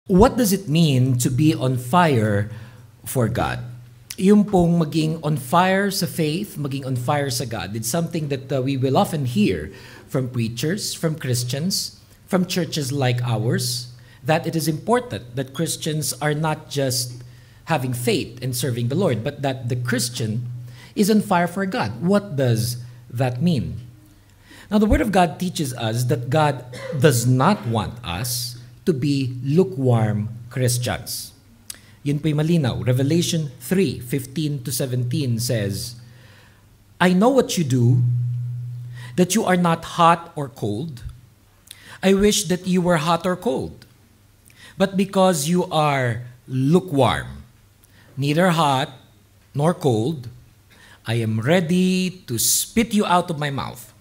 What does it mean to be on fire for God? Yung pong maging on fire sa faith, maging on fire sa God, it's something that we will often hear from preachers, from Christians, from churches like ours, that it is important that Christians are not just having faith and serving the Lord, but that the Christian is on fire for God. What does that mean? Now, the Word of God teaches us that God does not want us to be lukewarm Christians. Yun po'y malinaw. Revelation 3:15-17 says, I know what you do, that you are not hot or cold. I wish that you were hot or cold. But because you are lukewarm, neither hot nor cold, I am ready to spit you out of my mouth.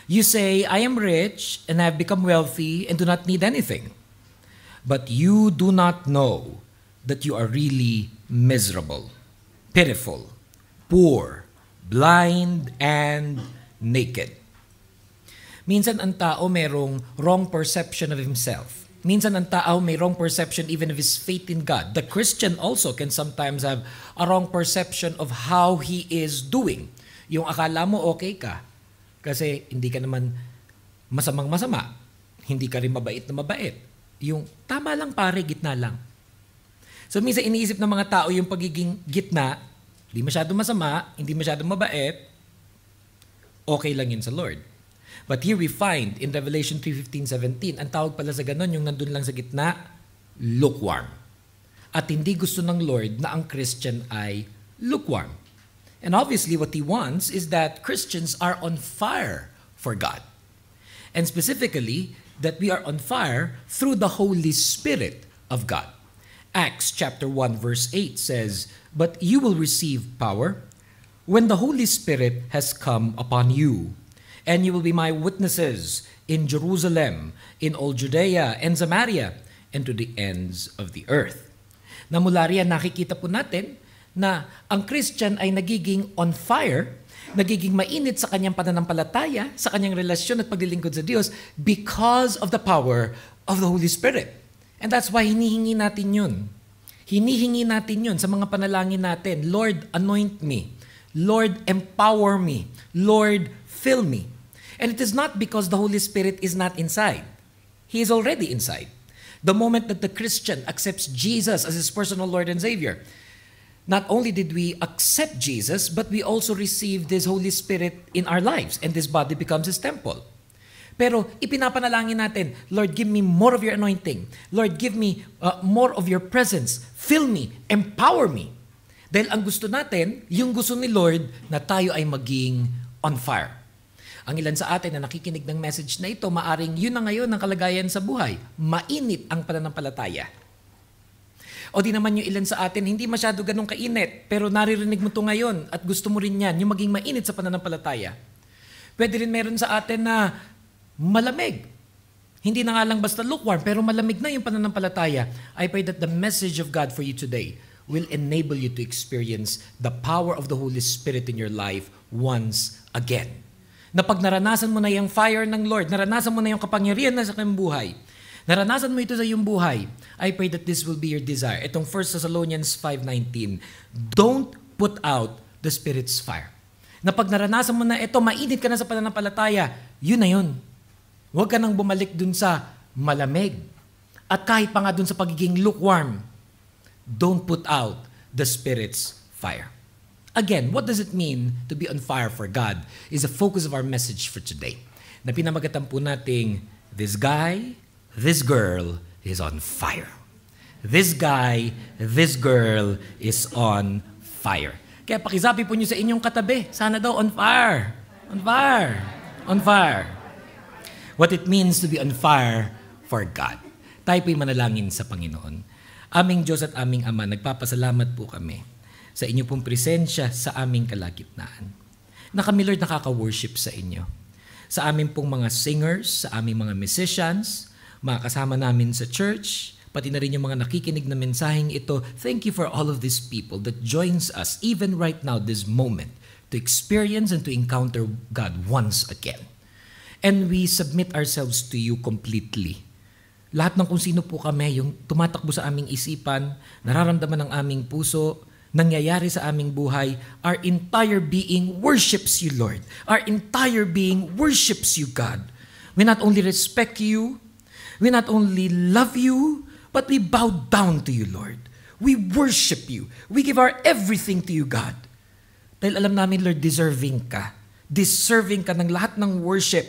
You say, I am rich and I have become wealthy and do not need anything. But you do not know that you are really miserable, pitiful, poor, blind, and naked. Minsan ang tao mayroong wrong perception of himself. Minsan ang tao may wrong perception even of his faith in God. The Christian also can sometimes have a wrong perception of how he is doing. Yung akala mo okay ka kasi hindi ka naman masamang masama. Hindi ka rin mabait na mabait. Yung tama lang pare, gitna lang. So minsan iniisip ng mga tao yung pagiging gitna, hindi masyadong masama, hindi masyadong mabait, okay lang yun sa Lord. But here we find in Revelation 3:15-17, ang tawag pala sa ganun, yung nandun lang sa gitna, lukewarm. At hindi gusto ng Lord na ang Christian ay lukewarm. And obviously what He wants is that Christians are on fire for God. And specifically, that we are on fire through the Holy Spirit of God. Acts chapter 1 verse 8 says, But you will receive power when the Holy Spirit has come upon you, and you will be my witnesses in Jerusalem, in all Judea and Samaria, and to the ends of the earth. Na mula riyan nakikita po natin na ang Christian ay nagiging on fire, nagiging mainit sa kanyang pananampalataya, sa kanyang relasyon at paglilingkod sa Diyos because of the power of the Holy Spirit. And that's why hinihingi natin yun. Hinihingi natin yun sa mga panalangin natin. Lord, anoint me. Lord, empower me. Lord, fill me. And it is not because the Holy Spirit is not inside. He is already inside. The moment that the Christian accepts Jesus as his personal Lord and Savior, not only did we accept Jesus, but we also received this Holy Spirit in our lives, and this body becomes His temple. Pero ipinapanalangin natin, Lord, give me more of your anointing. Lord, give me more of your presence. Fill me, empower me. Dahil ang gusto natin, yung gusto ni Lord, na tayo ay maging on fire. Ang ilan sa atin na nakikinig ng message na ito, maaring yun na ngayon ang kalagayan sa buhay. Mainit ang pananampalataya. O di naman yung ilan sa atin, hindi masyado ganun kainit, pero naririnig mo ito ngayon at gusto mo rin yan, yung maging mainit sa pananampalataya. Pwede rin meron sa atin na malamig. Hindi na nga lang basta lukewarm, pero malamig na yung pananampalataya. I pray that the message of God for you today will enable you to experience the power of the Holy Spirit in your life once again. Na pag naranasan mo na yung fire ng Lord, naranasan mo na yung kapangyarihan na sa kanyang buhay, naranasan mo ito sa iyong buhay, I pray that this will be your desire. Itong 1 Thessalonians 5:19, don't put out the Spirit's fire. Na pag naranasan mo na ito, mainit ka na sa pananampalataya, yun na yun. Huwag ka nang bumalik dun sa malamig. At kahit pa nga dun sa pagiging lukewarm, don't put out the Spirit's fire. Again, what does it mean to be on fire for God is the focus of our message for today. Na pinamagatan po nating, this guy, this girl is on fire. This guy, this girl is on fire. Kaya pakisabi po nyo sa inyong katabi, sana daw on fire. On fire. On fire. What it means to be on fire for God. Tayo po'y manalangin sa Panginoon. Aming Diyos at aming Ama, nagpapasalamat po kami sa inyo pong presensya sa aming kalagitnaan. Na kami, Lord, nakaka-worship sa inyo. Sa aming pong mga singers, sa aming mga musicians, mga kasama namin sa church, pati na rin yung mga nakikinig na mensaheng ito, thank you for all of these people that joins us even right now, this moment, to experience and to encounter God once again. And we submit ourselves to you completely. Lahat ng kung sino po kami, yung tumatakbo sa aming isipan, nararamdaman ng aming puso, nangyayari sa aming buhay, our entire being worships you, Lord. Our entire being worships you, God. We not only respect you, we not only love you, but we bow down to you, Lord. We worship you. We give our everything to you, God. Dahil alam namin, Lord, deserving ka. Deserving ka ng lahat ng worship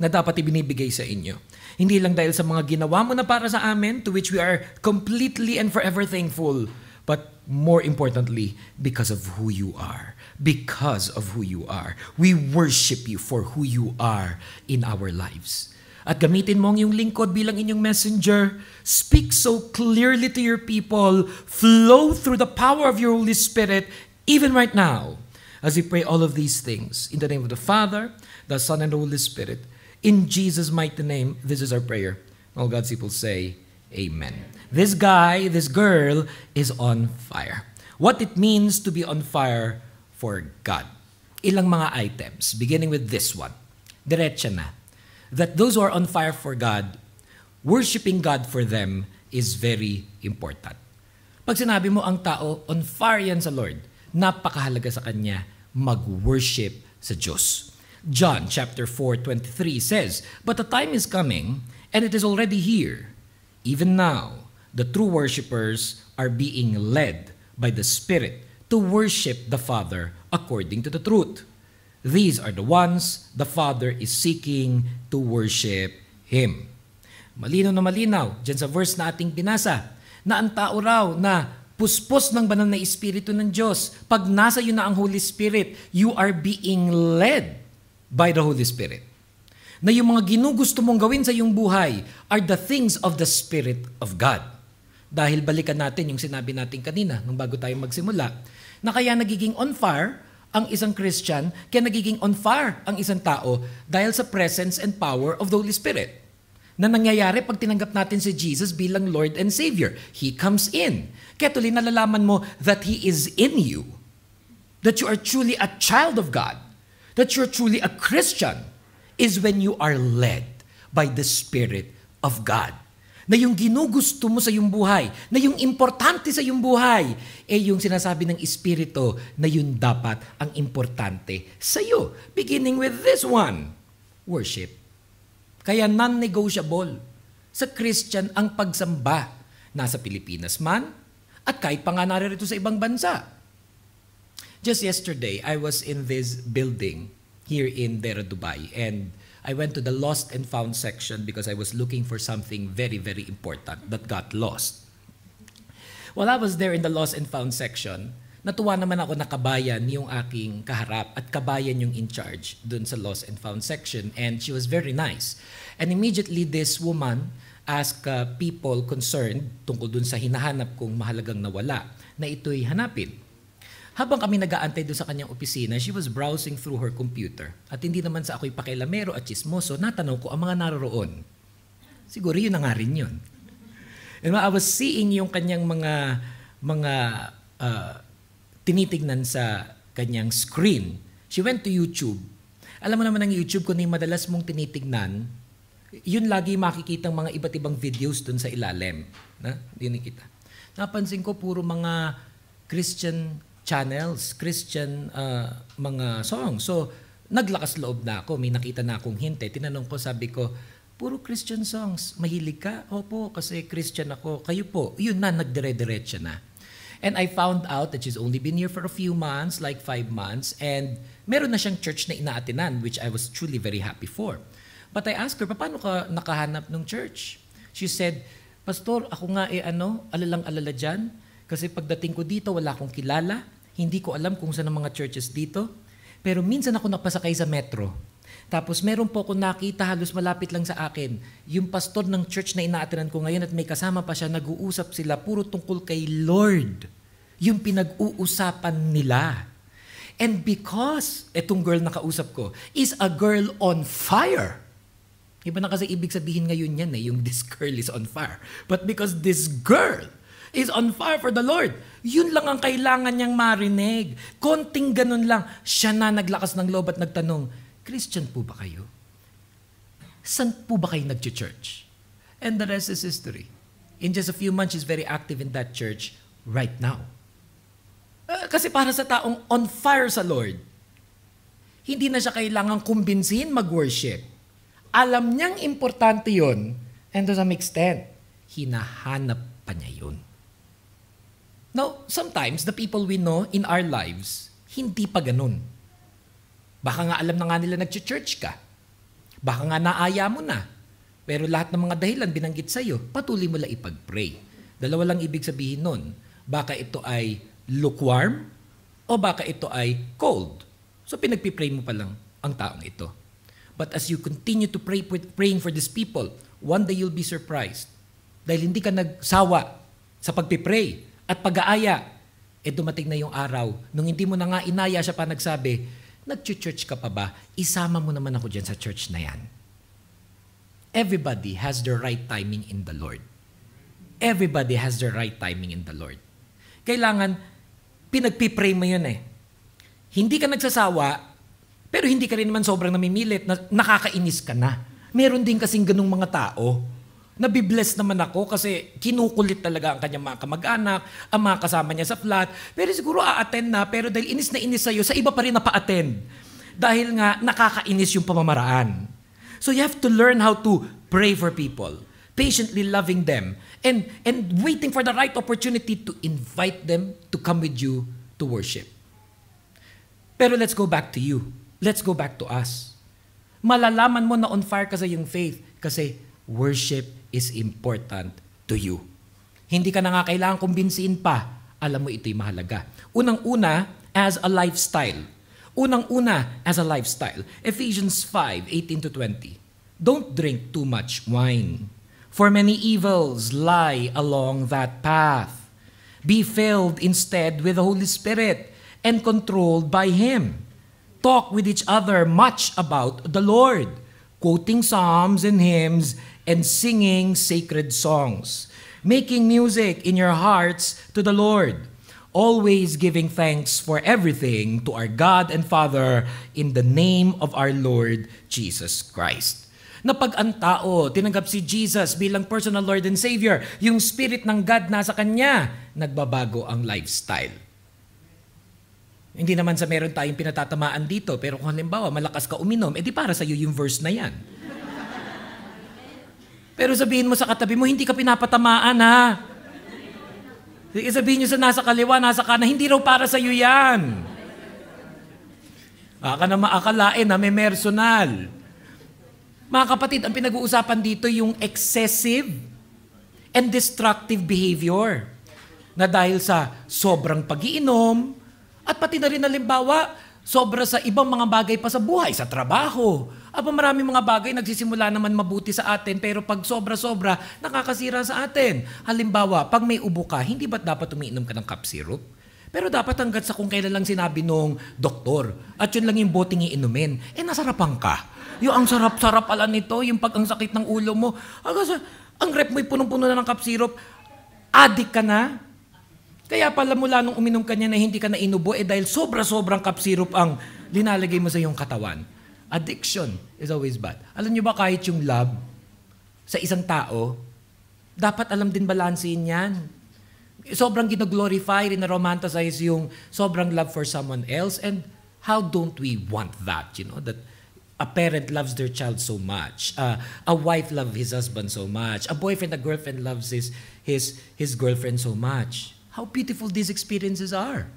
na dapat ibinibigay sa inyo. Hindi lang dahil sa mga ginawa mo na para sa amin, to which we are completely and forever thankful, but more importantly, because of who you are. Because of who you are. We worship you for who you are in our lives. At gamitin mo ang iyong lingkod bilang inyong messenger. Speak so clearly to your people. Flow through the power of your Holy Spirit, even right now, as we pray all of these things. In the name of the Father, the Son, and the Holy Spirit. In Jesus' mighty name, this is our prayer. All God's people say, Amen. This guy, this girl, is on fire. What it means to be on fire for God. Ilang mga items, beginning with this one. Diretsa na. That those who are on fire for God, worshiping God for them is very important. Pag sinabi mo ang tao, on fire yan sa Lord, napakahalaga sa kanya mag-worship sa Diyos. John chapter 4:23 says, "But the time is coming, and it is already here. Even now, the true worshipers are being led by the Spirit to worship the Father according to the truth. These are the ones the Father is seeking to worship Him." Malinaw na malinaw, dyan sa verse na ating binasa, na ang tao raw na puspos ng banal na Espiritu ng Diyos, pag nasa iyo na ang Holy Spirit, you are being led by the Holy Spirit. Na yung mga ginugusto mong gawin sa iyong buhay are the things of the Spirit of God. Dahil balikan natin yung sinabi natin kanina, nung bago tayo magsimula, na kaya nagiging on fire ang isang Christian, kaya nagiging on fire ang isang tao dahil sa presence and power of the Holy Spirit. Na nangyayari pag tinanggap natin si Jesus bilang Lord and Savior. He comes in. Kaya tuloy nalalaman mo that He is in you. That you are truly a child of God. That you're truly a Christian is when you are led by the Spirit of God. Na yung ginugusto mo sa iyong buhay, na yung importante sa iyong buhay, yung sinasabi ng Espiritu na yun dapat ang importante sa iyo. Beginning with this one, worship. Kaya non-negotiable sa Christian ang pagsamba. Nasa Pilipinas man, at kahit pa nga naririto sa ibang bansa. Just yesterday, I was in this building here in Dera, Dubai, and I went to the lost and found section because I was looking for something very, very important that got lost. While I was there in the lost and found section, natuwa naman ako na kabayan yung aking kaharap at kabayan yung in charge dun sa lost and found section, and she was very nice. And immediately this woman asked people concerned tungkol dun sa hinahanap kong mahalagang nawala na ito'y hanapin. Habang kami nag-aantay doon sa kanyang opisina, she was browsing through her computer. At hindi naman sa ako'y pakialamero at chismoso, natanong ko ang mga naroroon. Siguro yun na nga rin yun. And I was seeing yung kanyang mga tinitignan sa kanyang screen. She went to YouTube. Alam mo naman ang YouTube, kung yung madalas mong tinitignan, yun lagi makikita mga iba't ibang videos doon sa ilalim. Yun nakita. Napansin ko puro mga Christian channels, Christian mga songs. So, naglakas loob na ako. May nakita na akong hinte. Tinanong ko, sabi ko, puro Christian songs. Mahilig ka? Opo, kasi Christian ako. Kayo po. Yun na, nagdire-diretsa na. And I found out that she's only been here for a few months, like 5 months, and meron na siyang church na inaatinan, which I was truly very happy for. But I asked her, paano ka nakahanap ng church? She said, Pastor, ako nga alalang-alala dyan. Kasi pagdating ko dito, wala akong kilala. Hindi ko alam kung saan ang mga churches dito. Pero minsan ako napasakay sa metro. Tapos meron po ako nakita halos malapit lang sa akin. Yung pastor ng church na inaatinan ko ngayon at may kasama pa siya, nag-uusap sila puro tungkol kay Lord. Yung pinag-uusapan nila. And because etong girl na kausap ko is a girl on fire. Iba na kasi ibig sabihin ngayon yan yung this girl is on fire. But because this girl is on fire for the Lord. Yun lang ang kailangan niyang marinig. Konting ganun lang, siya na naglakas ng loob at nagtanong, Christian po ba kayo? Saan po ba kayo nag-church? And the rest is history. In just a few months, she's very active in that church right now. Kasi para sa taong on fire sa Lord, hindi na siya kailangang kumbinsihin mag-worship. Alam niyang importante yun, and to some extent, hinahanap pa niya yun. Now, sometimes, the people we know in our lives, hindi pa ganun. Baka nga alam na nga nila nag-church ka. Baka nga naaya mo na. Pero lahat ng mga dahilan binanggit sa'yo, patuloy mo lang ipag-pray. Dalawa lang ibig sabihin nun. Baka ito ay lukewarm o baka ito ay cold. So pinagpipray mo pa lang ang taong ito. But as you continue to praying for these people, one day you'll be surprised. Dahil hindi ka nagsawa sa pagpipray at pag-aaya, dumating na yung araw, nung hindi mo na nga inaya siya pa nagsabi, nag-church ka pa ba? Isama mo naman ako dyan sa church na yan. Everybody has the right timing in the Lord. Everybody has the right timing in the Lord. Kailangan, pinagpipray mo yun eh. Hindi ka nagsasawa, pero hindi ka rin naman sobrang namimilit na nakakainis ka na. Meron din kasing ganung mga tao. Nabibless naman ako kasi kinukulit talaga ang kanyang mga kamag-anak, ang mga kasama niya sa flat. Pero siguro a-attend na, pero dahil inis na inis sa'yo, sa iba pa rin na pa-attend. Dahil nga nakakainis yung pamamaraan. So you have to learn how to pray for people, patiently loving them, and waiting for the right opportunity to invite them to come with you to worship. Pero let's go back to you. Let's go back to us. Malalaman mo na on fire ka sa iyong faith kasi worship is important to you. Hindi ka na nga kailangan kumbinsiin pa. Alam mo ito'y mahalaga. Unang-una, as a lifestyle. Unang-una, as a lifestyle. Ephesians 5:18-20. Don't drink too much wine, for many evils lie along that path. Be filled instead with the Holy Spirit and controlled by Him. Talk with each other much about the Lord, quoting psalms and hymns and singing sacred songs, making music in your hearts to the Lord, always giving thanks for everything to our God and Father in the name of our Lord Jesus Christ. Na pag ang tao tinanggap si Jesus bilang personal Lord and Savior, yung Spirit ng God nasa Kanya, nagbabago ang lifestyle. Hindi naman sa meron tayong pinatatamaan dito, pero kung halimbawa malakas ka uminom, edi para sa'yo yung verse na yan. Pero sabihin mo sa katabi mo, hindi ka pinapatamaan ha. Sabihin nyo sa nasa kaliwa, nasa kanan, hindi raw para sa'yo yan. Aka na maakalain na may personal. Mga kapatid, ang pinag-uusapan dito yung excessive and destructive behavior. Na dahil sa sobrang pag-iinom, at pati na rin halimbawa, sobra sa ibang mga bagay pa sa buhay, sa trabaho. Aba maraming mga bagay nagsisimula naman mabuti sa atin, pero pag sobra-sobra, nakakasira sa atin. Halimbawa, pag may ubo ka, hindi ba't dapat umiinom ka ng cough syrup? Pero dapat hanggat sa kung kailan lang sinabi nung doktor, at yun lang yung boting iinumin, nasarapan ka. Yung ang sarap-sarap pala nito, yung pag ang sakit ng ulo mo, ang rep mo'y punong-puno na ng cough syrup, addict ka na. Kaya pala mula nung uminom ka niya na hindi ka na inubo, dahil sobra-sobrang cough syrup ang linalagay mo sa iyong katawan. Addiction is always bad. Alam niyo ba kahit yung love sa isang tao, dapat alam din balansehin yan. Sobrang gino-glorify, rin-romanticize yung sobrang love for someone else, and how don't we want that, you know, that a parent loves their child so much, a wife loves his husband so much, a boyfriend, a girlfriend loves his girlfriend so much. How beautiful these experiences are.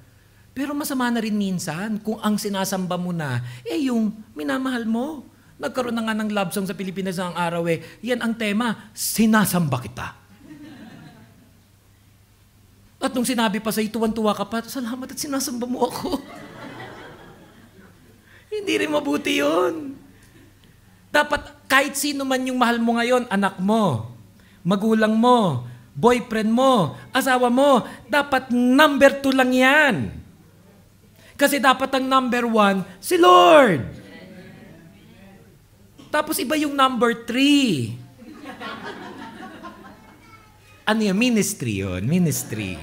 Pero masama na rin minsan kung ang sinasamba mo na, yung minamahal mo. Nagkaroon na nga ng love song sa Pilipinas ang araw yan ang tema, sinasamba kita. At nung sinabi pa sa'yo, tuwan-tuwa ka pa, salamat at sinasamba mo ako. Hindi rin mabuti yun. Dapat kahit sino man yung mahal mo ngayon, anak mo, magulang mo, boyfriend mo, asawa mo, dapat number 2 lang yan. Kasi dapat ang number 1, si Lord. Tapos iba yung number 3. Ano yun? Ministry yun. Ministry.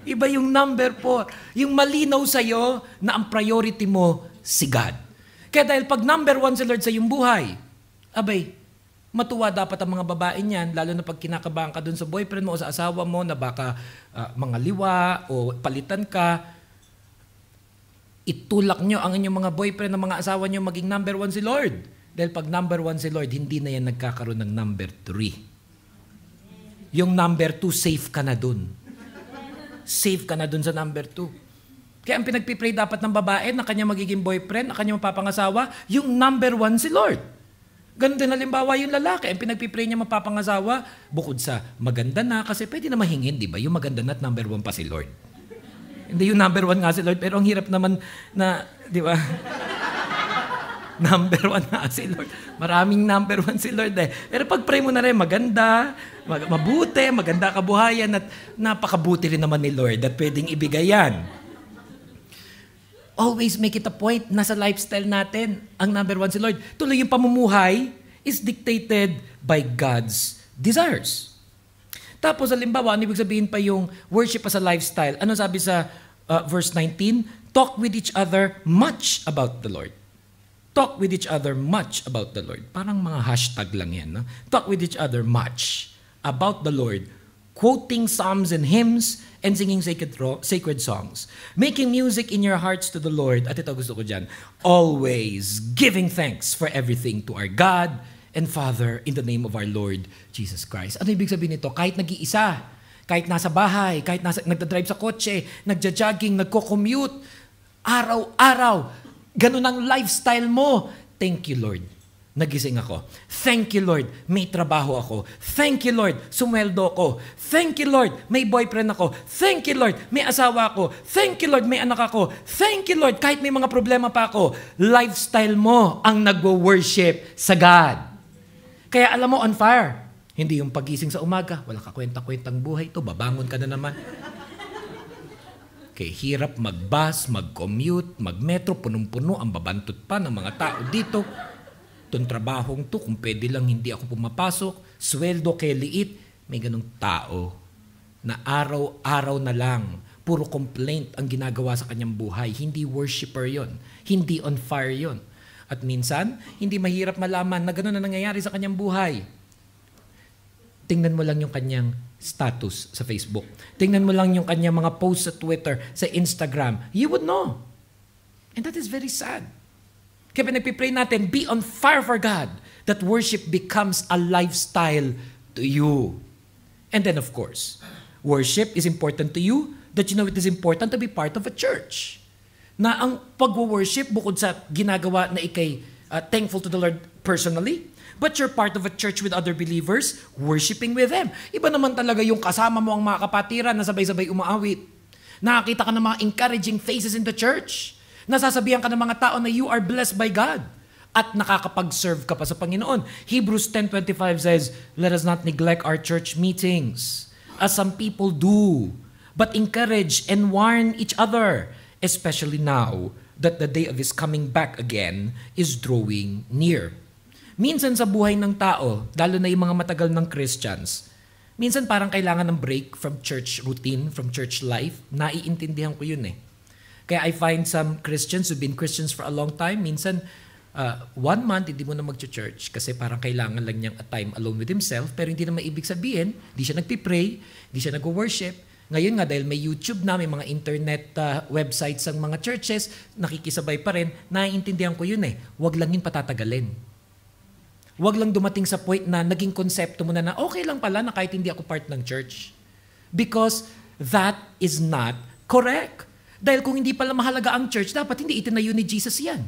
Iba yung number 4. Yung malinaw sa'yo na ang priority mo, si God. Kaya dahil pag number 1 si Lord sa iyong buhay, abay, Matuwa dapat ang mga babae niyan, lalo na pag kinakabahan ka dun sa boyfriend mo o sa asawa mo na baka mga liwa o palitan ka. Itulak nyo ang inyong mga boyfriend ng mga asawa nyo maging number 1 si Lord. Dahil pag number 1 si Lord, hindi na yan nagkakaroon ng number 3. Yung number 2, safe ka na dun. Safe ka na dun sa number 2. Kaya ang pinagpipray dapat ng babae na kanya magiging boyfriend, na kanya mapapangasawa, yung number 1 si Lord. Ganun din halimbawa yung lalaki, ang pinagpipray niya mapapangasawa, bukod sa maganda na, kasi pwede na mahingin, di ba? Yung maganda na at number 1 pa si Lord. Hindi yung number 1 nga si Lord, pero ang hirap naman na, di ba? Number 1 nga si Lord. Maraming number 1 si Lord eh. Pero pag pray mo na rin, maganda, mabuti, maganda kabuhayan, at napakabuti rin naman ni Lord at pwedeng ibigay yan. Always make it a point, nasa lifestyle natin, ang number 1 si Lord. Tuloy yung pamumuhay is dictated by God's desires. Tapos, halimbawa, ano ibig sabihin pa yung worship as a lifestyle? Ano sabi sa verse 19? Talk with each other much about the Lord. Talk with each other much about the Lord. Parang mga hashtag lang yan. No? Talk with each other much about the Lord, quoting psalms and hymns, and singing sacred songs. Making music in your hearts to the Lord. At ito gusto ko dyan. Always giving thanks for everything to our God and Father in the name of our Lord Jesus Christ. Ano ibig sabihin nito? Kahit nag-iisa, kahit nasa bahay, kahit nagdadrive sa kotse, nagja-jogging, nagko-commute, araw-araw, ganun ang lifestyle mo. Thank you, Lord. Nagising ako. Thank you, Lord. May trabaho ako. Thank you, Lord. Sumweldo ako. Thank you, Lord. May boyfriend ako. Thank you, Lord. May asawa ako. Thank you, Lord. May anak ako. Thank you, Lord. Kahit may mga problema pa ako, lifestyle mo ang nagwo-worship sa God. Kaya alam mo, on fire. Hindi yung pagising sa umaga, wala ka kwenta-kwentang buhay to, babangon ka na naman. Okay, hirap mag-bus, mag-commute, mag-metro, punong-puno, ang babantot pa ng mga tao dito. Itong trabahong to, kung pwede lang hindi ako pumapasok, sweldo kay liit, may ganong tao na araw-araw na lang, puro complaint ang ginagawa sa kanyang buhay. Hindi worshiper yon, hindi on fire yon. At minsan, hindi mahirap malaman na gano'n na nangyayari sa kanyang buhay. Tingnan mo lang yung kanyang status sa Facebook. Tingnan mo lang yung kanyang mga posts sa Twitter, sa Instagram. You would know. And that is very sad. Kaya pinagpipray natin, be on fire for God, that worship becomes a lifestyle to you. And then of course, worship is important to you, that you know it is important to be part of a church. Na ang pag-worship, bukod sa ginagawa na ikay thankful to the Lord personally, but you're part of a church with other believers, worshiping with them. Iba naman talaga yung kasama mo ang mga kapatiran na sabay-sabay umaawit. Nakakita ka ng mga encouraging faces in the church. Nasasabihan ka ng mga tao na you are blessed by God at nakakapag-serve ka pa sa Panginoon. Hebrews 10:25 says, let us not neglect our church meetings as some people do, but encourage and warn each other, especially now that the day of His coming back again is drawing near. Minsan sa buhay ng tao, lalo na yung mga matagal ng Christians, minsan parang kailangan ng break from church routine, from church life. Naiintindihan ko yun eh. Kaya I find some Christians who've been Christians for a long time, minsan 1 month hindi mo na mag-church kasi parang kailangan lang niyang a time alone with himself, pero hindi naman ibig sabihin, hindi siya nagpipray, hindi siya nag-worship. Ngayon nga dahil may YouTube na, may mga internet websites ang mga churches, nakikisabay pa rin, naiintindihan ko yun eh. Huwag lang yun patatagalin. Huwag lang dumating sa point na naging konsepto mo na okay lang pala na kahit hindi ako part ng church. Because that is not correct. Dahil kung hindi pala mahalaga ang church, dapat hindi itinayo ni Jesus yan.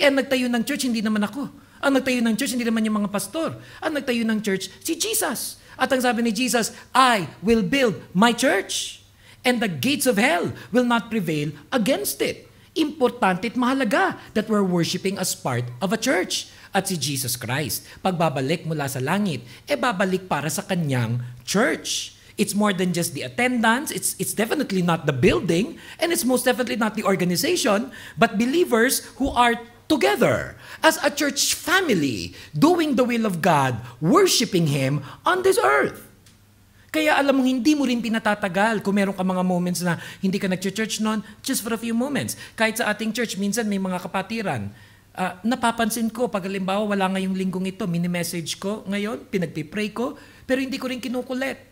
Ang nagtayo ng church, hindi naman ako. Ang nagtayo ng church, hindi naman yung mga pastor. Ang nagtayo ng church, si Jesus. At ang sabi ni Jesus, I will build my church. And the gates of hell will not prevail against it. Importante at mahalaga that we're worshiping as part of a church. At si Jesus Christ, pagbabalik mula sa langit, babalik para sa kanyang church. It's more than just the attendance. It's definitely not the building, and it's most definitely not the organization, but believers who are together as a church family, doing the will of God, worshiping Him on this earth. Kaya alam mo, hindi mo rin pinatatagal kung meron ka mga moments na hindi ka nag-church noon, just for a few moments. Kahit sa ating church, minsan may mga kapatiran, napapansin ko, pag halimbawa wala ngayong linggong ito, mini-message ko ngayon, pinagpipray ko, pero hindi ko rin kinukulit.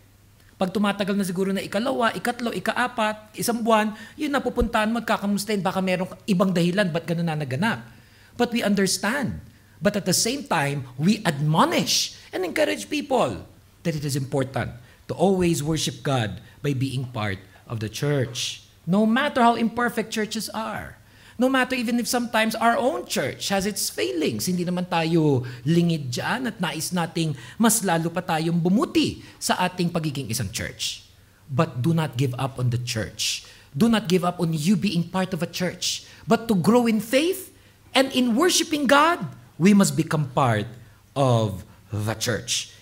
Pag tumatagal na siguro na ikalawa, ikatlo, ikaapat, isang buwan, yun napupuntahan mo at kakamustahin, baka merong ibang dahilan, ba't ganun na naganap? But we understand. But at the same time, we admonish and encourage people that it is important to always worship God by being part of the church. No matter how imperfect churches are. No matter even if sometimes our own church has its failings. Hindi naman tayo lingid dyan at nais nating mas lalo pa tayong bumuti sa ating pagiging isang church. But do not give up on the church. Do not give up on you being part of a church. But to grow in faith and in worshiping God, we must become part of the church.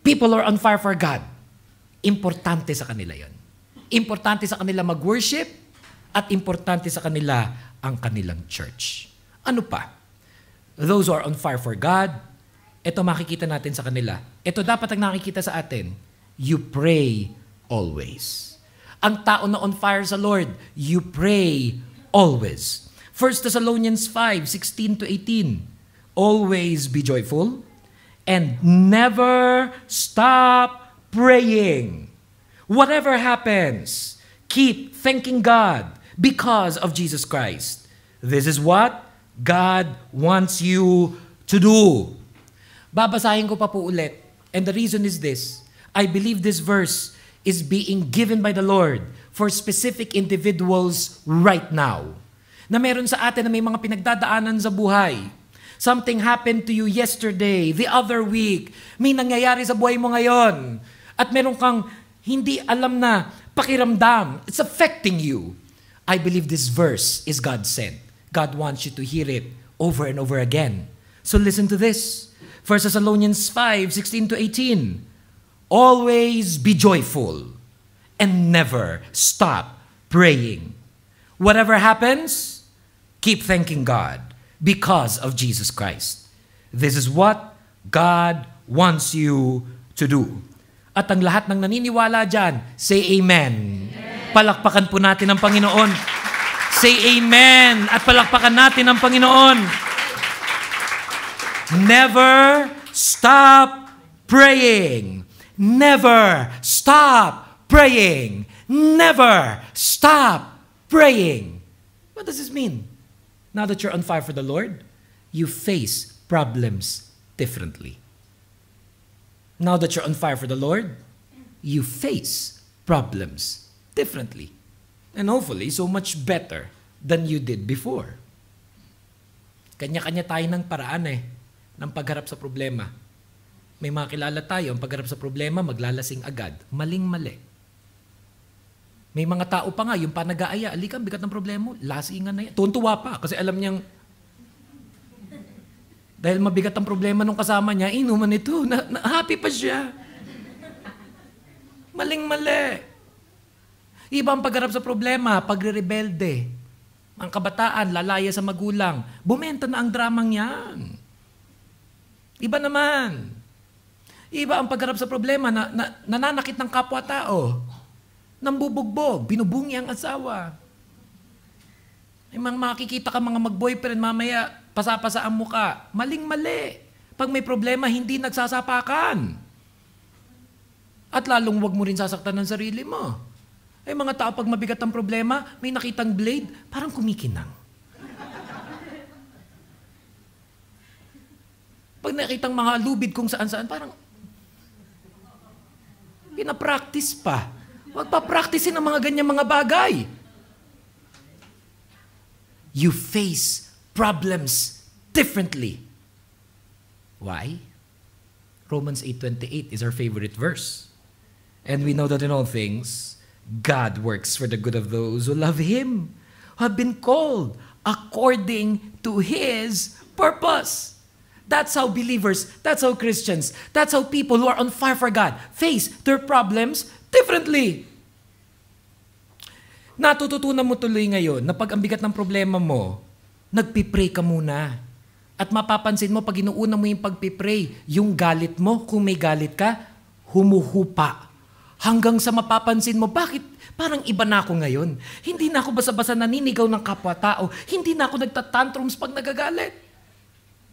People are on fire for God. Importante sa kanila yon. Importante sa kanila mag-worship at importante sa kanila ang kanilang church. Ano pa? Those who are on fire for God, ito makikita natin sa kanila. Ito dapat ang nakikita sa atin. You pray always. Ang tao na on fire sa Lord, you pray always. 1 Thessalonians 5:16 to 18. Always be joyful and never stop praying. Whatever happens, keep thanking God because of Jesus Christ. This is what God wants you to do. Babasahin ko pa po ulit. And the reason is this. I believe this verse is being given by the Lord for specific individuals right now. Na meron sa atin na may mga pinagdadaanan sa buhay. Something happened to you yesterday, the other week. May nangyayari sa buhay mo ngayon. At meron kang hindi alam na pakiramdam. It's affecting you. I believe this verse is God sent. God wants you to hear it over and over again. So listen to this. 1 Thessalonians 5:16 to 18. Always be joyful and never stop praying. Whatever happens, keep thanking God because of Jesus Christ. This is what God wants you to do. At ang lahat ng naniniwala dyan, say amen. Palakpakan po natin ang Panginoon. Say amen at palakpakan natin ang Panginoon. Never stop praying. Never stop praying. Never stop praying. What does this mean? Now that you're on fire for the Lord, you face problems differently. Now that you're on fire for the Lord, you face problems differently. And hopefully, so much better than you did before. Kanya-kanya tayo ng paraan ng pagharap sa problema. May mga kilala tayo, ang pagharap sa problema, maglalasing agad. Maling-mali. May mga tao pa nga, yung pa nag-aaya, alika, bigat ng problema mo, lasingan na yan. Tuntuwa pa, kasi alam niyang, dahil mabigat ang problema nung kasama niya, inuman ito, happy pa siya. Maling-mali. Iba ang pagharap sa problema, pagre-rebelde. Ang kabataan, lalaya sa magulang. Bumenta na ang dramang yan. Iba naman. Iba ang pagharap sa problema na nananakit ng kapwa-tao. Nambubugbog, binubungi ang asawa. May mga makikita ka mga mag-boyfriend, mamaya pasapasa ang muka. Maling-mali. Pag may problema, hindi nagsasapakan. At lalong wag mo rin sasaktan ng sarili mo. Ay mga tao, pag mabigat ang problema, may nakitang blade, parang kumikinang. Pag nakitang mga lubid kung saan-saan, parang pinapractice pa. Huwag pa practicein ang mga ganyang mga bagay. You face problems differently. Why? Romans 8:28 is our favorite verse. And we know that in all things, God works for the good of those who love Him, who have been called according to His purpose. That's how believers, that's how Christians, that's how people who are on fire for God face their problems differently. Natututunan mo tuloy ngayon na pag ang bigat ng problema mo, nagpipray ka muna. At mapapansin mo, pag inuuna mo yung pagpipray, yung galit mo, kung may galit ka, humuhupa. Hanggang sa mapapansin mo, bakit parang iba na ako ngayon? Hindi na ako basa-basa naninigaw ng kapwa-tao. Hindi na ako nagtatantrums pag nagagalit.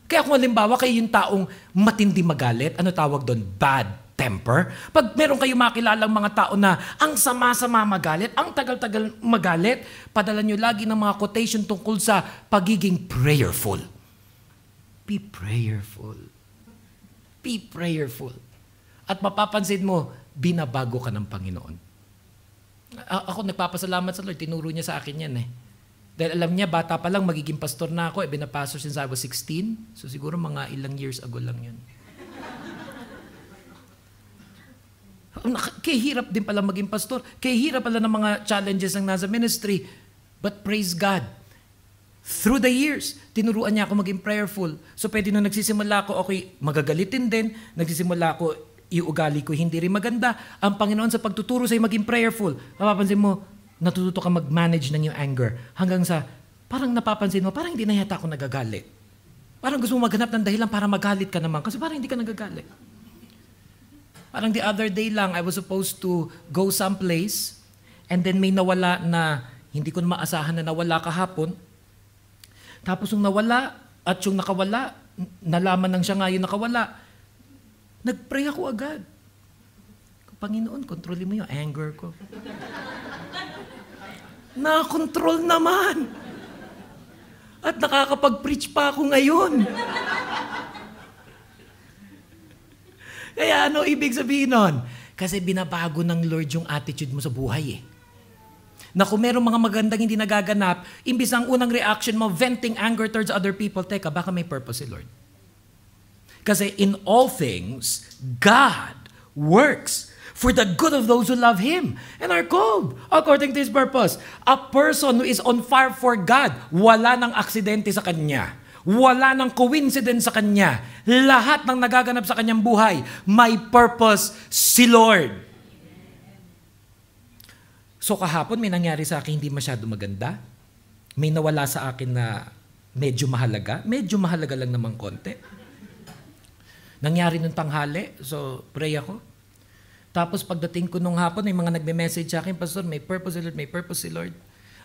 Kaya kung halimbawa kayo yung taong matindi magalit, ano tawag doon? Bad temper. Pag meron kayo makilalang mga tao na ang sama-sama magalit, ang tagal-tagal magalit, padala nyo lagi ng mga quotation tungkol sa pagiging prayerful. Be prayerful. Be prayerful. At mapapansin mo, binabago ka ng Panginoon. Ako nagpapasalamat sa Lord, tinuro niya sa akin yan eh. Dahil alam niya, bata pa lang, magiging pastor na ako. Binapastor since I was 16. So siguro mga ilang years ago lang yun. Kaya hirap din pala maging pastor. Kaya hirap pala ng mga challenges ng nasa ministry. But praise God. Through the years, tinuruan niya ako maging prayerful. So pwede nung nagsisimula ako, okay, magagalitin din. Nagsisimula ako, yung ugali ko hindi rin maganda. Ang Panginoon sa pagtuturo sa'yo maging prayerful. Mapapansin mo, natututo ka mag-manage ng yung anger. Hanggang sa, parang napapansin mo, parang hindi na yata ako nagagalit. Parang gusto mo maghanap ng dahilan para magalit ka naman. Kasi parang hindi ka nagagalit. Parang the other day lang, I was supposed to go someplace and then may nawala na hindi ko na maasahan na nawala kahapon. Tapos yung nawala at yung nakawala, nalaman nang siya nga yung nakawala. Nag-pray ako agad. Panginoon, kontrolin mo yung anger ko. Nakakontrol naman. At nakakapag-preach pa ako ngayon. Kaya ano ibig sabihin nun? Kasi binabago ng Lord yung attitude mo sa buhay eh. Na kung merong mga magandang hindi nagaganap, imbis ang unang reaction mo, venting anger towards other people, teka, baka may purpose si Lord. Kasi in all things, God works for the good of those who love Him and are called according to His purpose. A person who is on fire for God, wala nang aksidente sa kanya. Wala nang coincidence sa kanya. Lahat ng nagaganap sa kanyang buhay, may purpose si Lord. So kahapon may nangyari sa akin hindi masyado maganda. May nawala sa akin na medyo mahalaga. Medyo mahalaga lang naman konti. Nangyari nung tanghali, so pray ako. Tapos pagdating ko nung hapon, may mga nagme-message sa akin, Pastor, may purpose si Lord, may purpose si Lord.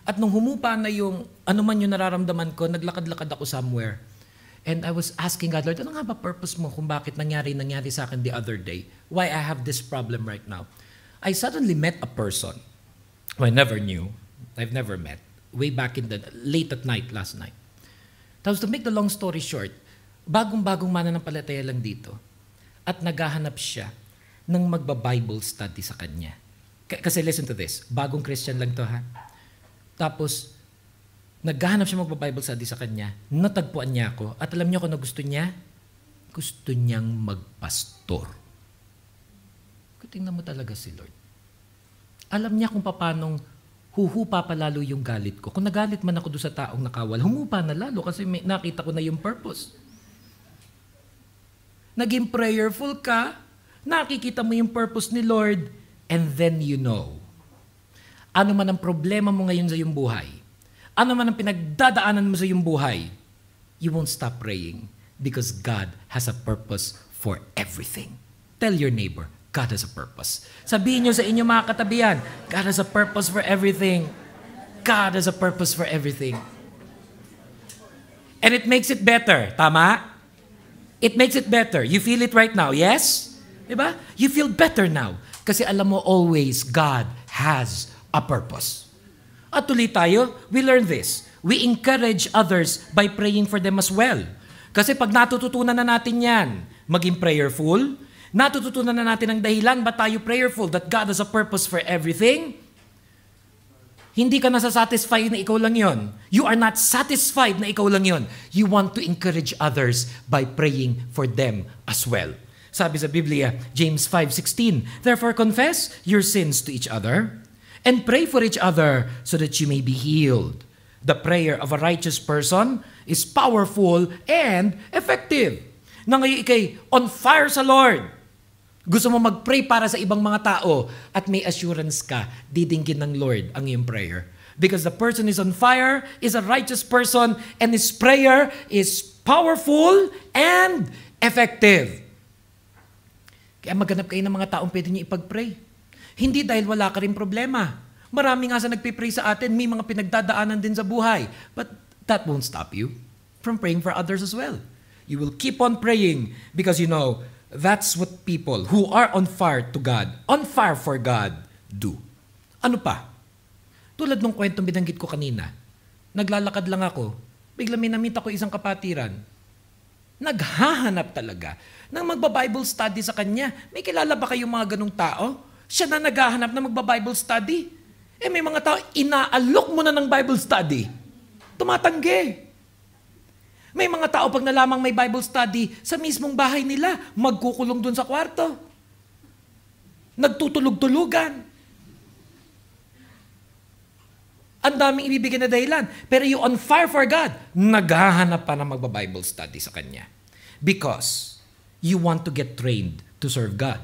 At nung humupa na yung, ano man yung nararamdaman ko, naglakad-lakad ako somewhere. And I was asking God, Lord, ano nga ba purpose mo kung bakit nangyari sa akin the other day? Why I have this problem right now? I suddenly met a person who I never knew, I've never met, way back in the, late at night, last night. Tapos to make the long story short, bagong-bagong mananampalataya lang dito. At naghahanap siya ng magba-Bible study sa kanya. Kasi listen to this, bagong Christian lang to ha. Tapos, naghahanap siya magpa-Bible study sa kanya, natagpuan niya ako, at alam niyo kung ano gusto niya? Gusto niyang magpastor. Tingnan mo talaga si Lord. Alam niya kung paanong huhupa pa lalo yung galit ko. Kung nagalit man ako doon sa taong nakawal, humupa na lalo kasi nakita ko na yung purpose. Naging prayerful ka, nakikita mo yung purpose ni Lord, and then you know. Ano man ang problema mo ngayon sa iyong buhay, ano man ang pinagdadaanan mo sa iyong buhay, you won't stop praying because God has a purpose for everything. Tell your neighbor, God has a purpose. Sabihin niyo sa inyong mga katabihan, God has a purpose for everything. God has a purpose for everything. And it makes it better. Tama? It makes it better. You feel it right now, yes? Diba? You feel better now. Kasi alam mo always, God has a purpose. At tuloy tayo, we learn this. We encourage others by praying for them as well. Kasi pag natututunan na natin yan, maging prayerful, natututunan na natin ang dahilan ba tayo prayerful, that God has a purpose for everything, hindi ka nasasatisfy na ikaw lang yon. You are not satisfied na ikaw lang yon. You want to encourage others by praying for them as well. Sabi sa Biblia, James 5:16, therefore confess your sins to each other and pray for each other so that you may be healed. The prayer of a righteous person is powerful and effective. Na ngayon ikay on fire sa Lord. Gusto mo mag-pray para sa ibang mga tao at may assurance ka, didinggin ng Lord ang iyong prayer. Because the person is on fire, is a righteous person, and his prayer is powerful and effective. Kaya maghanap kayo ng mga taong pwede niyo ipag-pray. Hindi dahil wala ka rin problema. Marami nga sa nagpipray sa atin, may mga pinagdadaanan din sa buhay. But that won't stop you from praying for others as well. You will keep on praying because you know that's what people who are on fire to God, on fire for God, do. Ano pa? Tulad nung kwentong binanggit ko kanina, naglalakad lang ako, bigla may namita ko isang kapatiran. Naghahanap talaga ng magba-Bible study sa kanya. May kilala ba kayong mga ganong tao? Siya na naghahanap na magba-Bible study. May mga tao, inaalok mo na ng Bible study. Tumatanggi. May mga tao pag nalamang may Bible study, sa mismong bahay nila, magkukulong dun sa kwarto. Nagtutulog-tulugan. Ang daming ibibigay na dahilan. Pero you on fire for God, naghahanap pa na magba-Bible study sa Kanya. Because you want to get trained to serve God.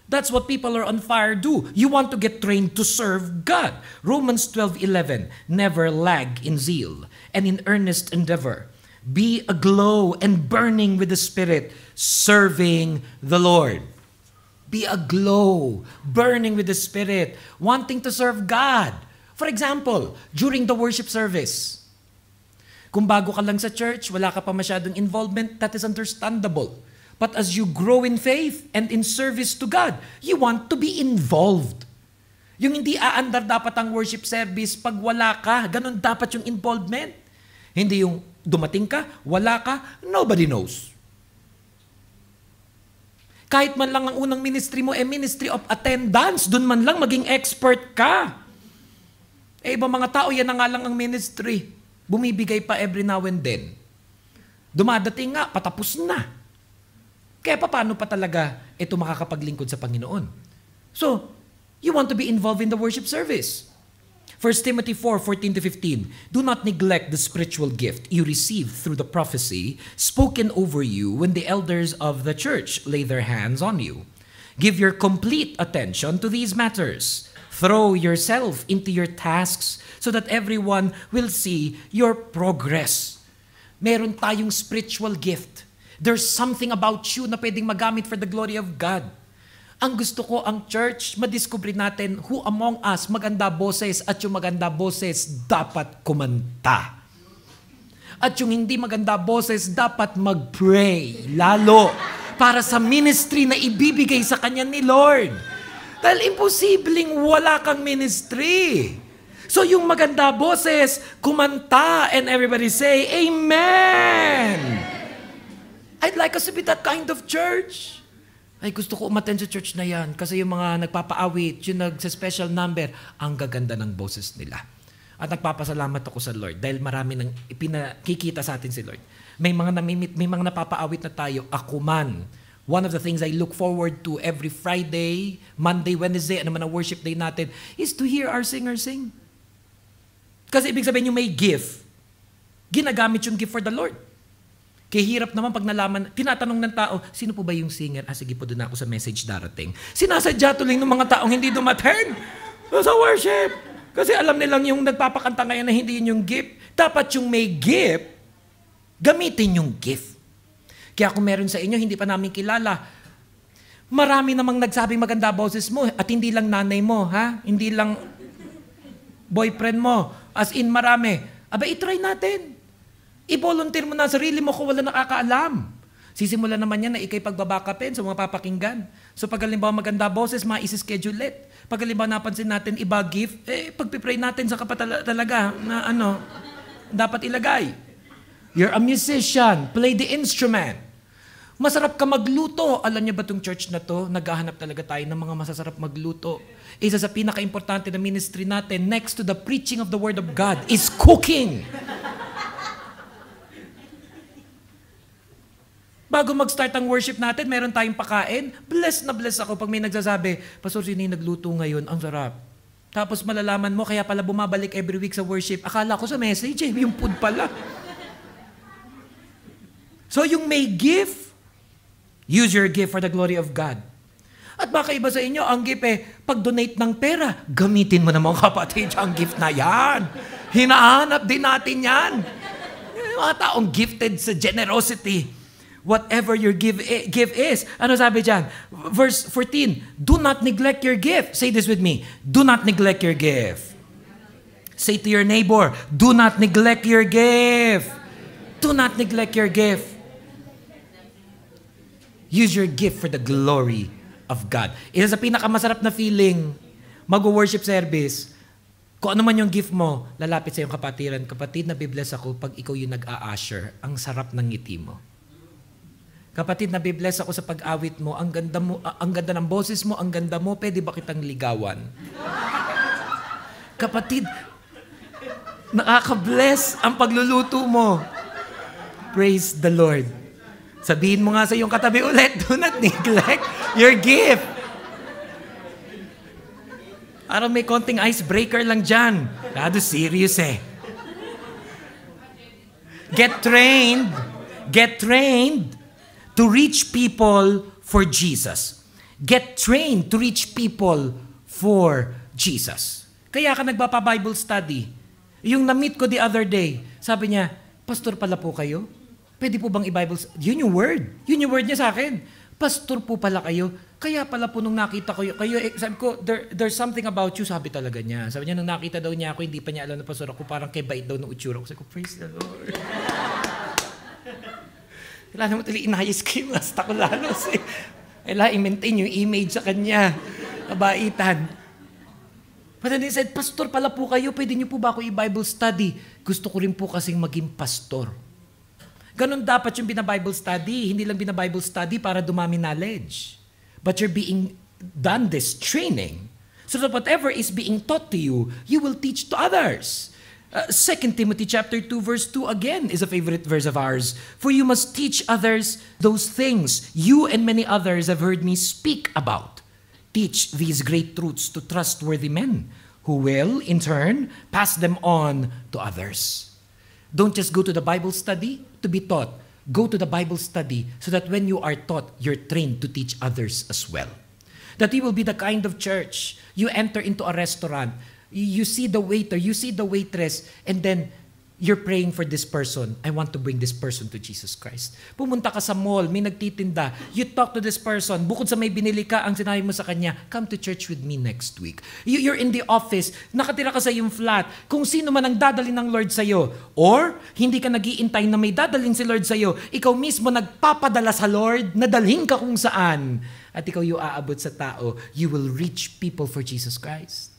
That's what people are on fire do. You want to get trained to serve God. Romans 12:11, never lag in zeal and in earnest endeavor. Be aglow and burning with the Spirit, serving the Lord. Be aglow, burning with the Spirit, wanting to serve God. For example, during the worship service, kung bago ka lang sa church, wala ka pa masyadong involvement, that is understandable. But as you grow in faith and in service to God, you want to be involved. Yung hindi aandar dapat ang worship service pag wala ka, ganun dapat yung involvement. Hindi yung dumating ka, wala ka, nobody knows. Kahit man lang ang unang ministry mo, ministry of attendance, dun man lang maging expert ka. Ibang mga tao, yan na nga lang ang ministry. Bumibigay pa every now and then. Dumadating nga, patapos na. Kaya paano pa talaga ito makakapaglingkod sa Panginoon? So, you want to be involved in the worship service. 1 Timothy 4:14-15, do not neglect the spiritual gift you received through the prophecy spoken over you when the elders of the church lay their hands on you. Give your complete attention to these matters. Throw yourself into your tasks so that everyone will see your progress. Meron tayong spiritual gift. There's something about you na pwedeng magamit for the glory of God. Ang gusto ko, ang church, madiscover natin who among us maganda boses at yung maganda boses dapat kumanta. At yung hindi maganda boses dapat mag-pray lalo para sa ministry na ibibigay sa kanya ni Lord. Dahil imposibleng wala kang ministry. So yung maganda boses, kumanta and everybody say, Amen! I'd like us to be that kind of church. Ay, gusto ko umattend sa church na yan kasi yung mga nagpapaawit, yung nagsa-special number, ang gaganda ng boses nila. At nagpapasalamat ako sa Lord dahil marami nang ipinakikita sa atin si Lord. May mga napapaawit na tayo, ako man. One of the things I look forward to every Friday, Monday, Wednesday, ano man ang worship day natin, is to hear our singers sing. Kasi ibig sabihin yung may gift, ginagamit yung gift for the Lord. Kaya hirap naman pag nalaman, tinatanong ng tao, sino po ba yung singer? Sige po, doon ako sa message darating. Sinasadya tuloy ng mga taong hindi dumating sa worship. Kasi alam nilang yung nagpapakanta ngayon na hindi yun yung gift. Dapat yung may gift, gamitin yung gift. Kaya kung meron sa inyo, hindi pa namin kilala, marami namang nagsabing maganda boses mo at hindi lang nanay mo, ha? Hindi lang boyfriend mo. As in marami. Aba, itry natin. I-volunteer mo na sarili mo kung wala nakakaalam. Sisimula naman yan na ikay pagbabakapin sa mga papakinggan. So pag halimbawa maganda boses, ma-isi-schedule it. Pag halimbawa napansin natin iba gift, pagpipray natin sa talaga na dapat ilagay. You're a musician, play the instrument. Masarap ka magluto. Alam niyo ba itong church na to? Naghahanap talaga tayo ng mga masasarap magluto. Isa sa pinaka-importante na ministry natin, next to the preaching of the Word of God, is cooking. Bago mag-start ang worship natin, meron tayong pakain. Blessed na blessed ako pag may nagsasabi, Pastor, sino yung nagluto ngayon? Ang sarap. Tapos malalaman mo, kaya pala bumabalik every week sa worship. Akala ko sa message, yung food pala. So yung may gift, use your gift for the glory of God. At baka iba sa inyo, ang gift pag-donate ng pera, gamitin mo na mga kapatid ang gift na yan. Hinahanap din natin yan. Yung mga taong gifted sa generosity. Whatever your give is. Ano sabi dyan? Verse 14, do not neglect your gift. Say this with me. Do not neglect your gift. Say to your neighbor, do not neglect your gift. Do not neglect your gift. Use your gift for the glory of God. Isa sa pinakamasarap na feeling, mag-worship service, kung ano man yung gift mo, lalapit sa iyong kapatiran, kapatid, nabibless ako pag ikaw yung nag-a-usher, ang sarap ng ngiti mo. Kapatid, nabibless ako sa pag-awit mo, ang ganda ng boses mo, ang ganda mo, pwede ba kitang ligawan? Kapatid, nakaka-bless ang pagluluto mo. Praise the Lord. Sabihin mo nga sa iyong katabi ulit, do not neglect your gift. Parang may konting icebreaker lang dyan. Lado serious eh. Get trained to reach people for Jesus. Get trained to reach people for Jesus. Kaya ka nagpapa-Bible study. Yung na-meet ko the other day, sabi niya, pastor pala po kayo? Pwede po bang i-Bible study? Yun yung word. Yun yung word niya sa akin. Pastor po pala kayo. Kaya pala po nung nakita ko kayo, sabi ko, there's something about you, sabi talaga niya. Sabi niya, nung nakita daw niya ako, hindi pa niya alam na pastor ako, parang kay bait daw ng utsura ko. Sabi ko, praise the Lord. Kailangan mo tali inayos ko yung hasta ko lalo. Kailangan i-maintain yung image sa kanya. Kabaitan. But then he said, pastor pala po kayo, pwede niyo po ba ako i-Bible study? Gusto ko rin po kasing maging pastor. Ganon dapat yung bina-Bible study. Hindi lang bina-Bible study para dumami knowledge. But you're being done this training so that whatever is being taught to you, you will teach to others. 2 Timothy chapter 2 verse 2 again is a favorite verse of ours. For you must teach others those things you and many others have heard me speak about. Teach these great truths to trustworthy men who will, in turn, pass them on to others. Don't just go to the Bible study to be taught. Go to the Bible study so that when you are taught, you're trained to teach others as well. That you will be the kind of church, you enter into a restaurant, you see the waiter, you see the waitress, and then you're praying for this person. I want to bring this person to Jesus Christ. Pumunta ka sa mall, may nagtitinda, you talk to this person, bukod sa may binili ka, ang sinabi mo sa kanya, come to church with me next week. You're in the office, nakatira ka sa iyong flat, kung sino man ang dadalhin ng Lord sa'yo, or hindi ka nag-iintay na may dadalhin si Lord sa'yo, ikaw mismo nagpapadala sa Lord, nadalhin ka kung saan, at ikaw yung aabot sa tao, you will reach people for Jesus Christ.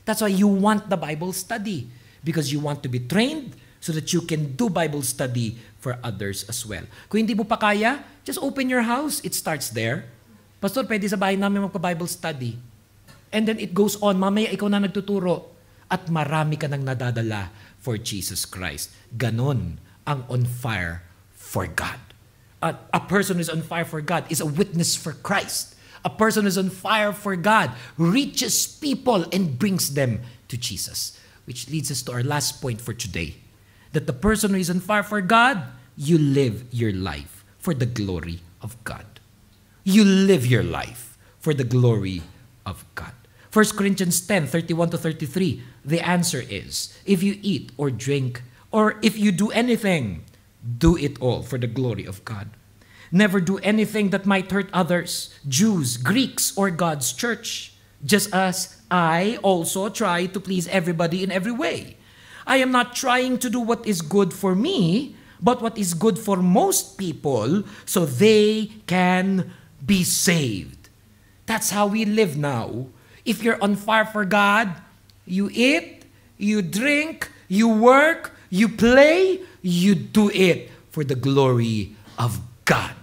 That's why you want the Bible study. Because you want to be trained so that you can do Bible study for others as well. Kung hindi mo pa kaya, just open your house. It starts there. Pastor, pwede sa bahay namin magpa-Bible study. And then it goes on. Mamaya ikaw na nagtuturo. At marami ka nang nadadala for Jesus Christ. Ganon ang on fire for God. A person who is on fire for God is a witness for Christ. A person who is on fire for God reaches people and brings them to Jesus. Which leads us to our last point for today. That the person who is on fire for God, you live your life for the glory of God. You live your life for the glory of God. 1 Corinthians 10:31-33, the answer is, if you eat or drink, or if you do anything, do it all for the glory of God. Never do anything that might hurt others, Jews, Greeks, or God's church. Just as I also try to please everybody in every way. I am not trying to do what is good for me, but what is good for most people so they can be saved. That's how we live now. If you're on fire for God, you eat, you drink, you work, you play, you do it for the glory of God.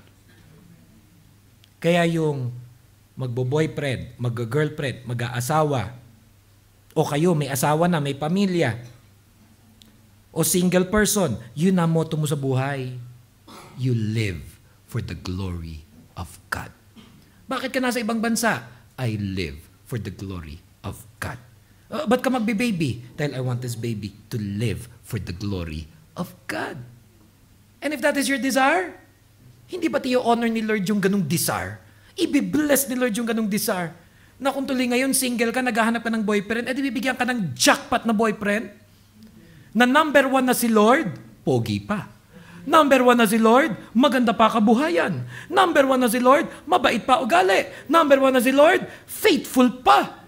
Kaya yung magbo-boyfriend, mag-girlfriend, mag-aasawa, o kayo may asawa na, may pamilya, o single person, yun ang motto mo sa buhay. You live for the glory of God. Bakit ka nasa ibang bansa? I live for the glory of God. Ba't ka magbe-baby? Dahil I want this baby to live for the glory of God. And if that is your desire, hindi ba tiyo honor ni Lord yung ganung desire? I-bless ni Lord yung ganung desire. Na kung tuloy ngayon, single ka, naghahanap ka ng boyfriend, edi bibigyan ka ng jackpot na boyfriend, na number 1 na si Lord, pogi pa. Number 1 na si Lord, maganda pa kabuhayan. Number 1 na si Lord, mabait pa ugali. Number 1 na si Lord, faithful pa.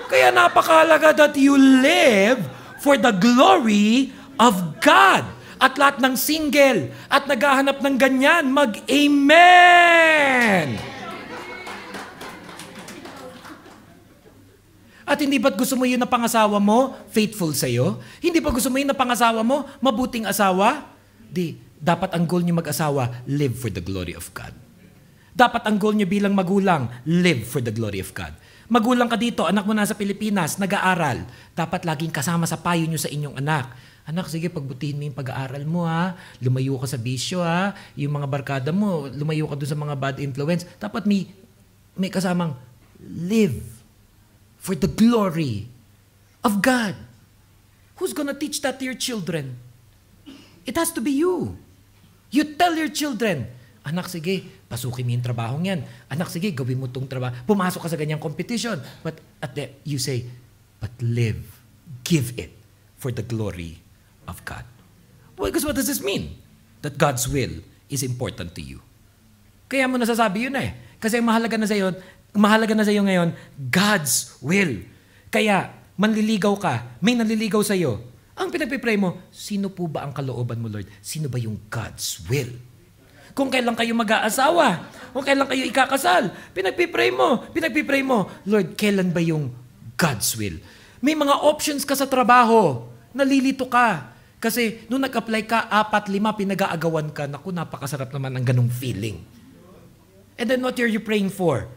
Kaya napakahalaga that you live for the glory of God. At lahat ng single at naghahanap ng ganyan, mag-amen! At hindi ba't gusto mo yun na pangasawa mo, faithful sa'yo? Hindi ba gusto mo yun na pangasawa mo, mabuting asawa? Dapat ang goal niyo mag-asawa, live for the glory of God. Dapat ang goal niyo bilang magulang, live for the glory of God. Magulang ka dito, anak mo nasa Pilipinas, nag-aaral. Dapat laging kasama sa payo niyo sa inyong anak. Anak, sige, pagbutihin mo yung pag-aaral mo, ha? Lumayo ka sa bisyo, ha? Yung mga barkada mo, lumayo ka doon sa mga bad influence. Dapat may kasamang live for the glory of God. Who's gonna teach that to your children? It has to be you. You tell your children, anak, sige, pasukin mo yung trabahong yan. Anak, sige, gawin mo itong trabaho. Pumasok ka sa ganyang competition. But you say, but live, give it for the glory of God. Well, because what does this mean? That God's will is important to you. Kaya mo nasasabi yun eh. Kasi mahalaga na sa iyo ngayon, God's will. Kaya, manliligaw ka, may nanliligaw sa iyo. Ang pinagpipray mo, sino po ba ang kalooban mo, Lord? Sino ba yung God's will? Kung kailan kayo mag-aasawa, kung kailan kayo ikakasal, pinagpipray mo, Lord, kailan ba yung God's will? May mga options ka sa trabaho, nalilito ka. Kasi nung nag-apply ka, 4-5, pinag-aagawan ka, naku, napakasarap naman ang ganong feeling. And then what are you praying for?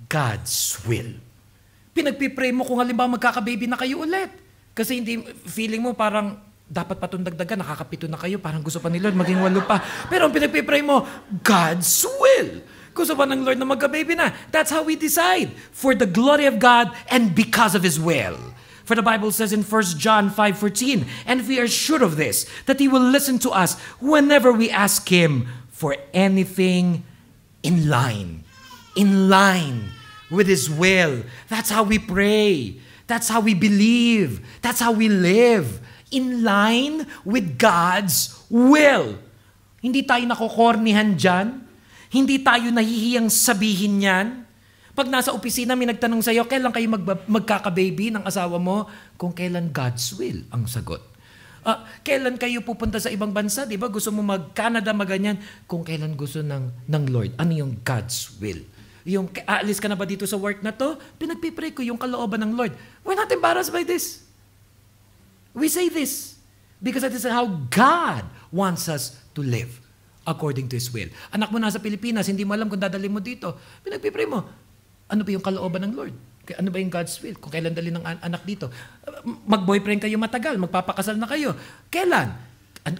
God's will. Pinagpipray mo kung halimbawa magkaka-baby na kayo ulit. Kasi hindi, feeling mo parang dapat pa itong dagdagan, nakakapito na kayo, parang gusto pa ni Lord, maging 8 pa. Pero ang pinagpipray mo, God's will. Gusto pa ng Lord na magka-baby na. That's how we decide. For the glory of God and because of His will. For the Bible says in 1 John 5:14, and we are sure of this, that He will listen to us whenever we ask Him for anything in line with His will. That's how we pray. That's how we believe. That's how we live. In line with God's will. Hindi tayo nakokornihan dyan. Hindi tayo nahihiyang sabihin yan. Pag nasa opisina, may nagtanong sa'yo, kailan kayo magkaka-baby ng asawa mo? Kung kailan God's will ang sagot. Kailan kayo pupunta sa ibang bansa? Di ba? Gusto mo mag-Canada, maganyan. Kung kailan gusto ng Lord. Ano yung God's will? Yung aalis ka na ba dito sa work na to? Pinagpipray ko yung kalooban ng Lord. We're not embarrassed by this. We say this because that is how God wants us to live according to His will. Anak mo nasa Pilipinas, hindi mo alam kung dadalhin mo dito. Pinagpipray mo, ano ba yung kalooban ng Lord? Ano ba yung God's will? Kung kailan dalhin ng anak dito. Mag-boyfriend kayo matagal, magpapakasal na kayo. Kailan?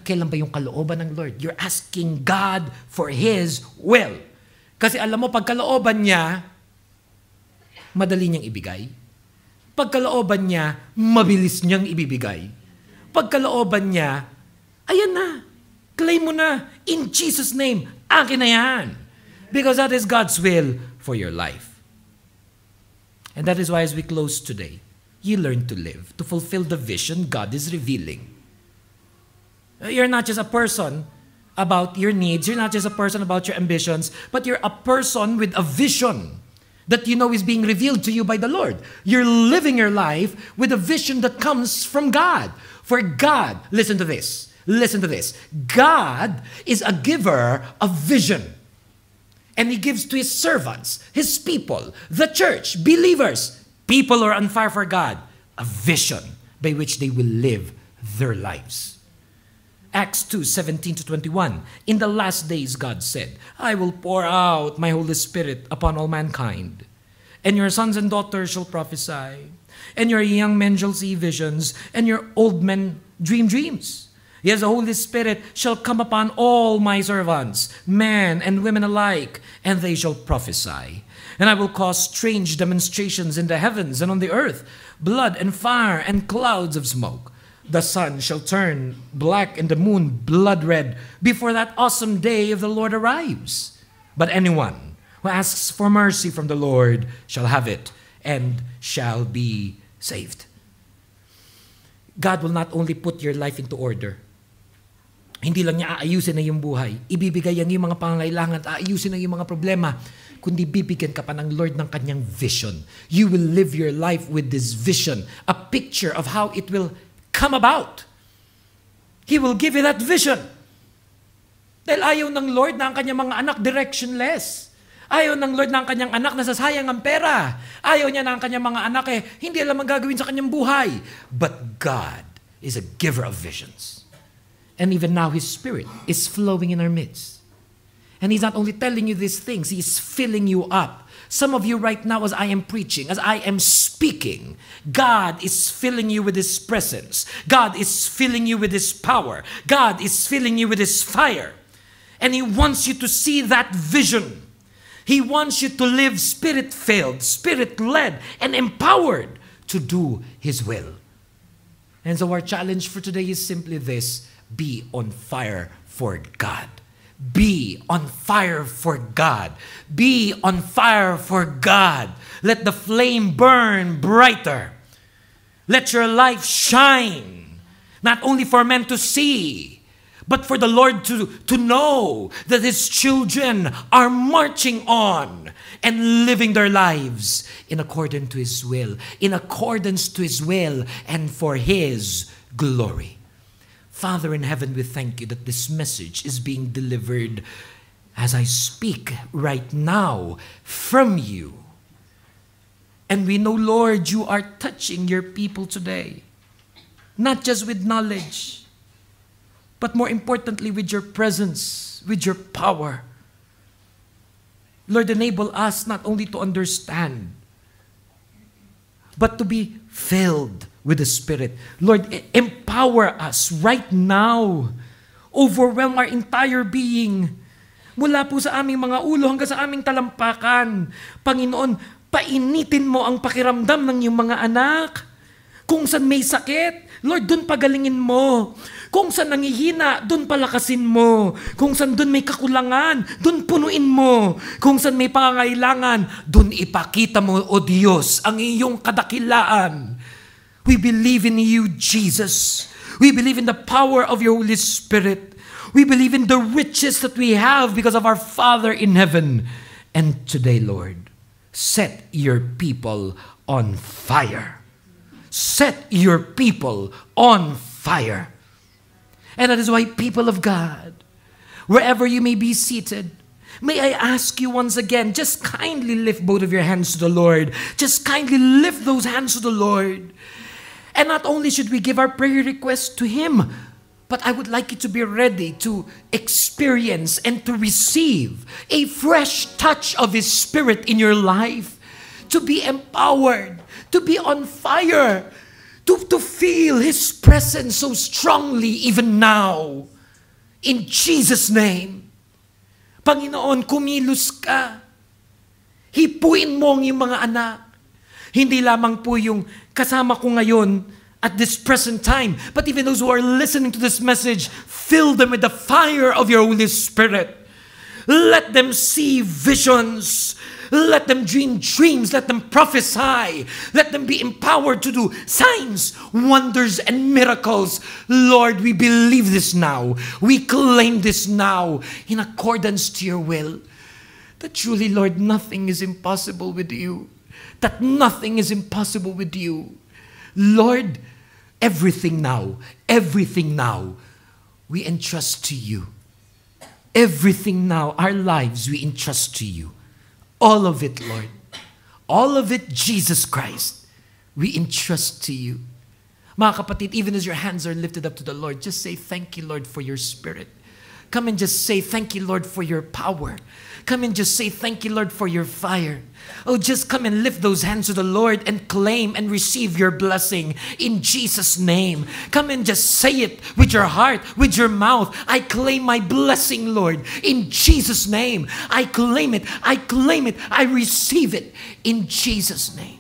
Kailan ba yung kalooban ng Lord? You're asking God for His will. Kasi alam mo, pagkalooban niya, madali niyang ibigay. Pagkalooban niya, mabilis niyang ibibigay. Pagkalooban niya, ayan na, claim mo na, in Jesus' name, akin na yan. Because that is God's will for your life. And that is why as we close today, you learn to live, to fulfill the vision God is revealing. You're not just a person about your needs. You're not just a person about your ambitions, but you're a person with a vision that you know is being revealed to you by the Lord. You're living your life with a vision that comes from God. For God, listen to this, God is a giver of vision. And He gives to His servants, His people, the church, believers, people who are on fire for God, a vision by which they will live their lives. Acts 2:17-21. In the last days, God said, I will pour out my Holy Spirit upon all mankind. And your sons and daughters shall prophesy. And your young men shall see visions. And your old men dream dreams. Yes, the Holy Spirit shall come upon all my servants, men and women alike, and they shall prophesy. And I will cause strange demonstrations in the heavens and on the earth, blood and fire and clouds of smoke. The sun shall turn black and the moon blood red before that awesome day of the Lord arrives. But anyone who asks for mercy from the Lord shall have it and shall be saved. God will not only put your life into order. Hindi lang niya aayusin na yung buhay. Ibibigay niya yung mga pangangailangan at aayusin na yung mga problema. Kundi bibigyan ka pa ng Lord ng kanyang vision. You will live your life with this vision. A picture of how it will come about. He will give you that vision. Dahil ayaw ng Lord na ang kanyang mga anak directionless. Ayaw ng Lord na ang kanyang anak nasasayang ang pera. Ayaw niya na ang kanyang mga anak hindi alam ang gagawin sa kanyang buhay. But God is a giver of visions. And even now, His Spirit is flowing in our midst. And He's not only telling you these things, He's filling you up. Some of you right now, as I am preaching, as I am speaking, God is filling you with His presence. God is filling you with His power. God is filling you with His fire. And He wants you to see that vision. He wants you to live Spirit-filled, Spirit-led, and empowered to do His will. And so our challenge for today is simply this: be on fire for God. Be on fire for God. Be on fire for God. Let the flame burn brighter. Let your life shine, not only for men to see, but for the Lord to know that His children are marching on and living their lives in accordance to His will, and for His glory. Father in heaven, we thank You that this message is being delivered as I speak right now from You. And we know, Lord, You are touching Your people today, not just with knowledge, but more importantly with Your presence, with Your power. Lord, enable us not only to understand, but to be filled with the Spirit. Lord, empower us right now. Overwhelm our entire being. Mula po sa aming mga ulo hanggang sa aming talampakan. Panginoon, painitin mo ang pakiramdam ng iyong mga anak. Kung saan may sakit, Lord, dun pagalingin mo. Kung saan nangihina, dun palakasin mo. Kung saan dun may kakulangan, dun punuin mo. Kung saan may pangangailangan, dun ipakita mo, O Diyos, ang iyong kadakilaan. We believe in You, Jesus. We believe in the power of Your Holy Spirit. We believe in the riches that we have because of our Father in heaven. And today, Lord, set Your people on fire. Set Your people on fire. And that is why, people of God, wherever you may be seated, may I ask you once again, just kindly lift both of your hands to the Lord. Just kindly lift those hands to the Lord. And not only should we give our prayer requests to Him, but I would like you to be ready to experience and to receive a fresh touch of His Spirit in your life, to be empowered, to be on fire, to feel His presence so strongly even now. In Jesus' name. Panginoon, kumilos ka. Hipuin mo ang iyong mga anak. Hindi lamang po yung kasama ko ngayon at this present time, but even those who are listening to this message, fill them with the fire of Your Holy Spirit. Let them see visions. Let them dream dreams. Let them prophesy. Let them be empowered to do signs, wonders, and miracles. Lord, we believe this now. We claim this now in accordance to Your will. That truly, Lord, nothing is impossible with You. That nothing is impossible with You. Lord, everything now, we entrust to You. Everything now, our lives, we entrust to You. All of it, Lord. All of it, Jesus Christ, we entrust to You. Mga kapatid, even as your hands are lifted up to the Lord, just say, thank You, Lord, for Your Spirit. Come and just say, thank You, Lord, for Your power. Come and just say, thank You, Lord, for Your fire. Oh, just come and lift those hands to the Lord and claim and receive your blessing in Jesus' name. Come and just say it with your heart, with your mouth. I claim my blessing, Lord, in Jesus' name. I claim it. I claim it. I receive it in Jesus' name.